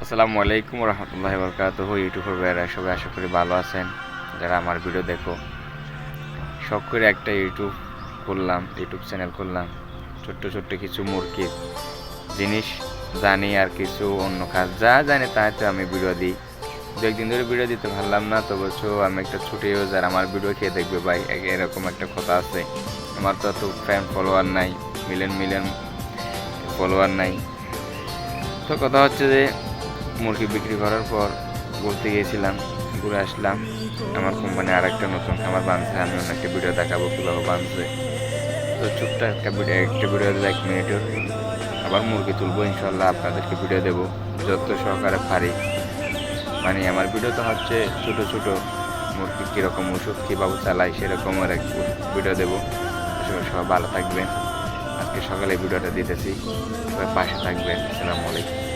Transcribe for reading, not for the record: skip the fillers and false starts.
আসসালামু আলাইকুম রহমতুল্লাহি বরকাতুহু। ইউটিউবের ভাইয়েরা সবাই আশা করি ভালো আছেন। যারা আমার ভিডিও দেখো, শখ করে একটা ইউটিউব চ্যানেল করলাম। ছোট্ট ছোট্ট কিছু মুরগির জিনিস জানি আর কিছু অন্য কাজ যা জানি তাতে আমি ভিডিও দিই। দু একদিন ধরে ভিডিও দিতে পারলাম না, তো বলছো আমি একটা ছোট ইউজার, আমার ভিডিও খেয়ে দেখবে ভাই, এরকম একটা কথা আছে। আমার তো এত ফ্যান ফলোয়ার নাই, মিলিয়ন মিলিয়ন ফলোয়ার নাই। তো কথা হচ্ছে যে মুরগি বিক্রি করার পর ঘুরতে গিয়েছিলাম, ঘুরে আসলাম। আমার কোম্পানি আর একটা নতুন খামার বানছে, আমি অন্য একটা ভিডিও দেখাবো কীভাবে বানছে। তো ছোট্ট একটা ভিডিও 1 মিনিটের। আবার মুরগি তুলবো ইনশাল্লাহ, আপনাদেরকে ভিডিও দেবো যত সহকারে পারি। মানে আমার ভিডিও তো হচ্ছে ছোটো ছোটো মুরগি কীরকম ওষুধ কীভাবে চালাই সেরকম আর এক ভিডিও দেবো। সবাই ভালো থাকবেন। আজকে সকালে ভিডিওটা দিতেছি, সবাই পাশে থাকবেন। আসসালামু আলাইকুম।